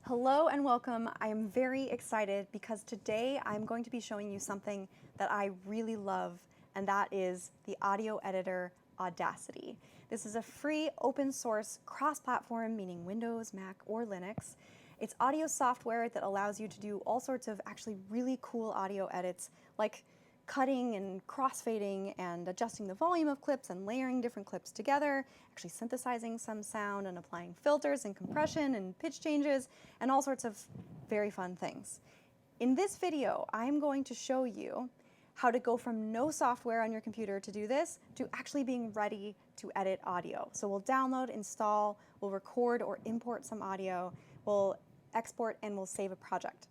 Hello and welcome. I am very excited because today I'm going to be showing you something that I really love, and that is the audio editor Audacity. This is a free open source cross-platform, meaning Windows, Mac, or Linux. It's audio software that allows you to do all sorts of actually really cool audio edits, like cutting and crossfading and adjusting the volume of clips and layering different clips together, actually synthesizing some sound and applying filters and compression and pitch changes and all sorts of very fun things. In this video, I'm going to show you how to go from no software on your computer to do this to actually being ready to edit audio. So we'll download, install, we'll record or import some audio, we'll export, and we'll save a project.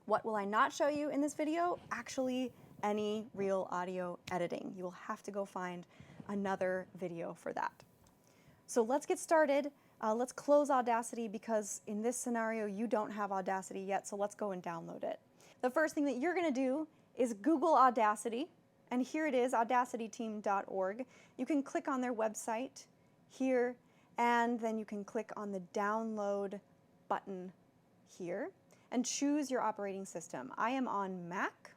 What will I not show you in this video? Actually, any real audio editing. You will have to go find another video for that. So let's get started. Let's close Audacity because in this scenario you don't have Audacity yet, so let's go and download it. The first thing that you're going to do is Google Audacity, and here it is, audacityteam.org. You can click on their website here, and then you can click on the download button here and choose your operating system. I am on Mac,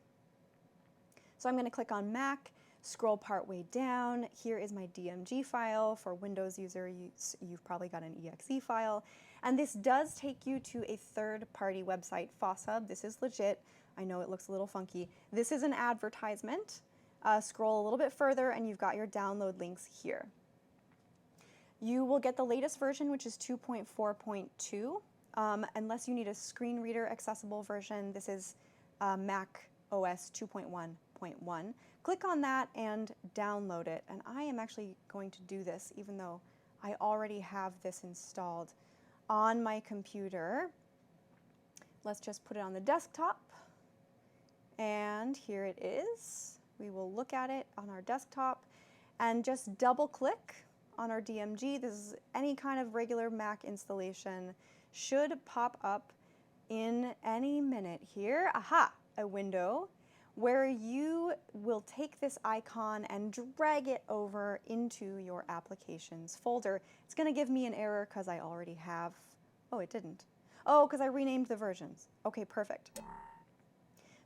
so I'm going to click on Mac, scroll part way down. Here is my DMG file. For Windows user, you've probably got an exe file. And this does take you to a third-party website, FossHub. This is legit. I know it looks a little funky. This is an advertisement. Scroll a little bit further and you've got your download links here. You will get the latest version, which is 2.4.2. Unless you need a screen reader accessible version, this is Mac OS 2.1.1. Click on that and download it. And I am actually going to do this even though I already have this installed on my computer. Let's just put it on the desktop. And here it is. We will look at it on our desktop and just double click on our DMG. This is any kind of regular Mac installation. Should pop up in any minute here. Aha, a window where you will take this icon and drag it over into your applications folder. It's going to give me an error because I already have, oh, it didn't. Oh, because I renamed the versions. Okay, perfect.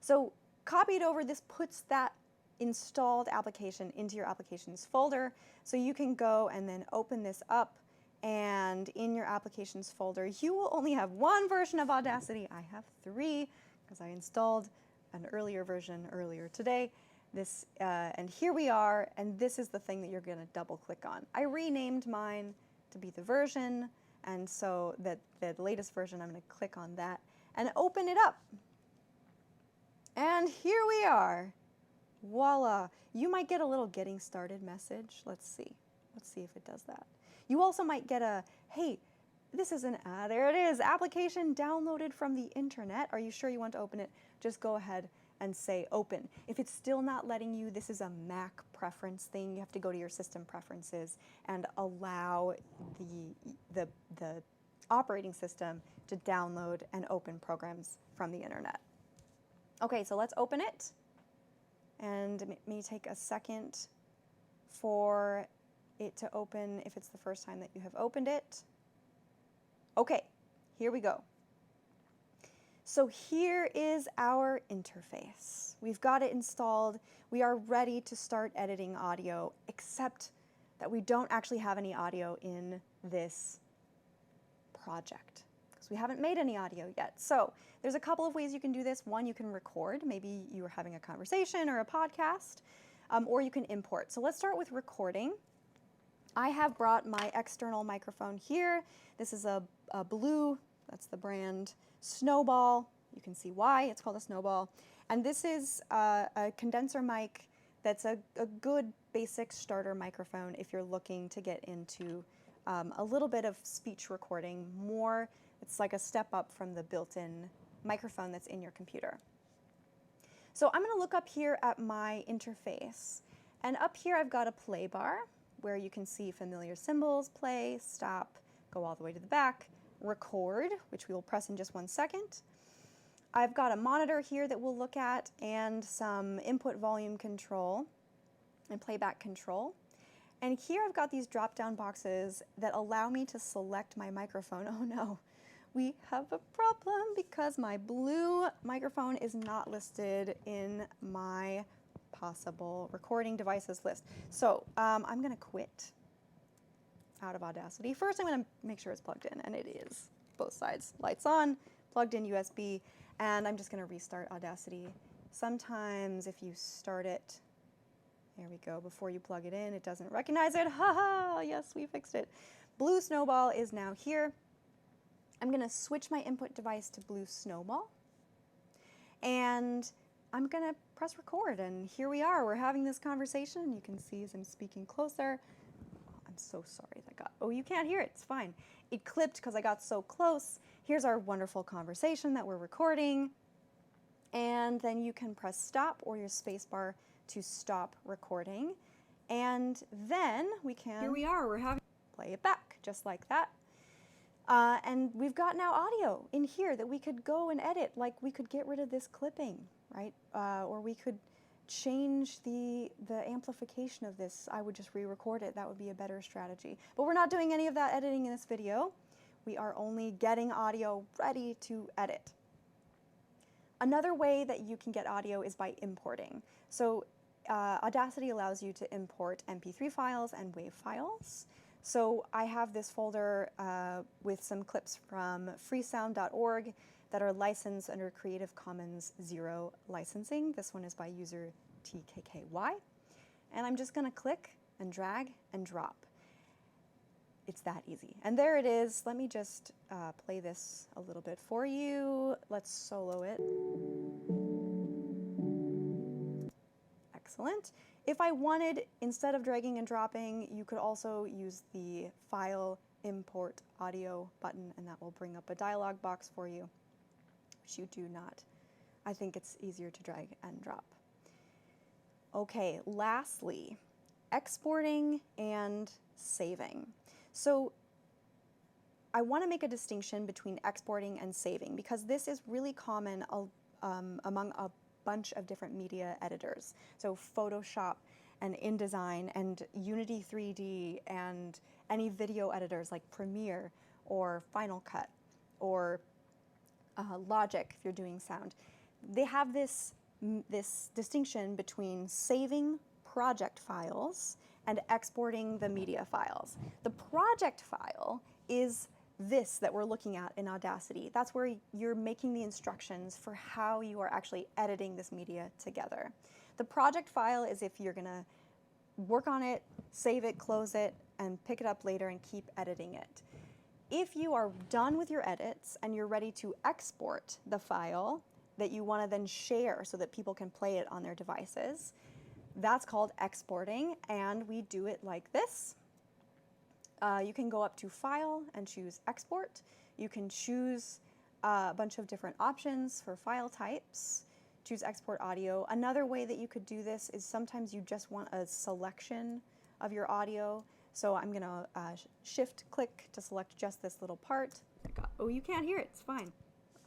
So copy it over. This puts that installed application into your applications folder. So you can go and then open this up, and in your applications folder, you will only have one version of Audacity. I have three because I installed an earlier version earlier today. And here we are, and this is the thing that you're going to double click on. I renamed mine to be the version, and so that the latest version, I'm going to click on that and open it up. And here we are. Voila. You might get a little getting started message. Let's see. Let's see if it does that. You also might get a, hey, this is there it is, application downloaded from the internet. Are you sure you want to open it? Just go ahead and say open. If it's still not letting you, this is a Mac preference thing. You have to go to your system preferences and allow the operating system to download and open programs from the internet. Okay, so let's open it. And it may take a second for it to open if it's the first time that you have opened it. Okay, here we go. So here is our interface. We've got it installed. We are ready to start editing audio, except that we don't actually have any audio in this project because we haven't made any audio yet. So there's a couple of ways you can do this. One, you can record. Maybe you are having a conversation or a podcast, or you can import. So let's start with recording. I have brought my external microphone here. This is a blue, that's the brand, Snowball. You can see why it's called a Snowball. And this is a condenser mic that's a good basic starter microphone if you're looking to get into a little bit of speech recording. More, it's like a step up from the built-in microphone that's in your computer. So I'm going to look up here at my interface. And up here I've got a play bar, where you can see familiar symbols, play, stop, go all the way to the back, record, which we will press in just 1 second. I've got a monitor here that we'll look at and some input volume control and playback control. And here I've got these drop-down boxes that allow me to select my microphone. Oh no, we have a problem because my blue microphone is not listed in my possible recording devices list. So I'm going to quit out of Audacity. First, I'm going to make sure it's plugged in, and it is. Both sides. Lights on, plugged in USB, and I'm just going to restart Audacity. Sometimes if you start it, there we go, before you plug it in, it doesn't recognize it. Haha, yes, we fixed it. Blue Snowball is now here. I'm going to switch my input device to Blue Snowball, and I'm going to press record, and here we are. We're having this conversation. You can see as I'm speaking closer. I'm so sorry that got, oh, you can't hear it, it's fine. It clipped because I got so close. Here's our wonderful conversation that we're recording. And then you can press stop or your space bar to stop recording. And then we can, here we are, we're having, play it back, just like that. And we've got now audio in here that we could go and edit, like we could get rid of this clipping, right? Or we could change the amplification of this. I would just re-record it. That would be a better strategy. But we're not doing any of that editing in this video. We are only getting audio ready to edit. Another way that you can get audio is by importing. So Audacity allows you to import MP3 files and WAV files. So I have this folder with some clips from freesound.org that are licensed under Creative Commons 0 licensing. This one is by user TKKY. And I'm just going to click and drag and drop. It's that easy. And there it is. Let me just play this a little bit for you. Let's solo it. Excellent. If I wanted, instead of dragging and dropping, you could also use the File Import Audio button, and that will bring up a dialog box for you, which you do not. I think it's easier to drag and drop. Okay, lastly, exporting and saving. So I want to make a distinction between exporting and saving because this is really common among a bunch of different media editors. So Photoshop and InDesign and Unity 3D and any video editors like Premiere or Final Cut or Logic if you're doing sound. They have this distinction between saving project files and exporting the media files. The project file is this that we're looking at in Audacity. That's where you're making the instructions for how you are actually editing this media together. The project file is if you're gonna work on it, save it, close it, and pick it up later and keep editing it. If you are done with your edits and you're ready to export the file that you want to then share so that people can play it on their devices, that's called exporting, and we do it like this. You can go up to File and choose Export. You can choose a bunch of different options for file types. Choose Export Audio. Another way that you could do this is sometimes you just want a selection of your audio. So I'm going to Shift-click to select just this little part. Oh, you can't hear it. It's fine.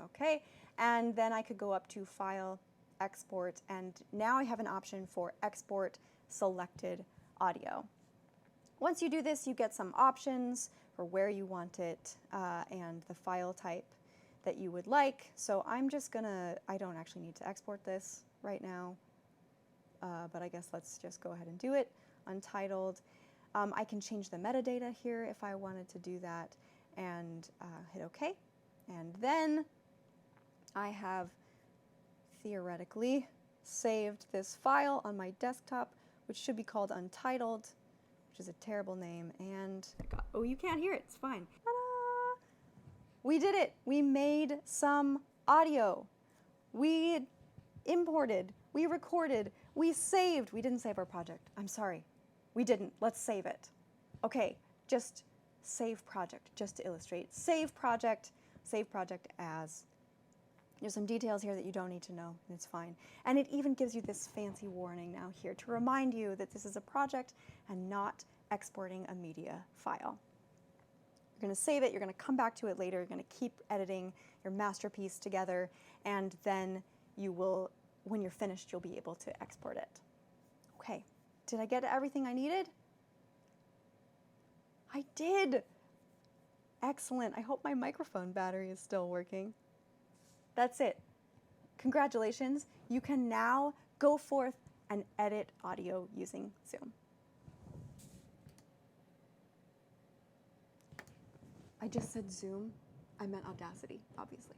Okay. And then I could go up to File, Export, and now I have an option for Export Selected Audio. Once you do this, you get some options for where you want it and the file type that you would like. So I'm just gonna, I don't actually need to export this right now, but I guess let's just go ahead and do it. Untitled. I can change the metadata here if I wanted to do that and hit OK. And then I have theoretically saved this file on my desktop, which should be called Untitled, which is a terrible name, and oh, you can't hear it, it's fine. Ta-da! We did it. We made some audio. We imported, we recorded, we saved. We didn't save our project. I'm sorry. We didn't. Let's save it. Okay, just save project, just to illustrate. Save project as. There's some details here that you don't need to know, and it's fine. And it even gives you this fancy warning now here to remind you that this is a project and not exporting a media file. You're going to save it, you're going to come back to it later, you're going to keep editing your masterpiece together, and then you will, when you're finished, you'll be able to export it. Okay, did I get everything I needed? I did! Excellent. I hope my microphone battery is still working. That's it. Congratulations. You can now go forth and edit audio using Zoom. I just said Zoom. I meant Audacity, obviously.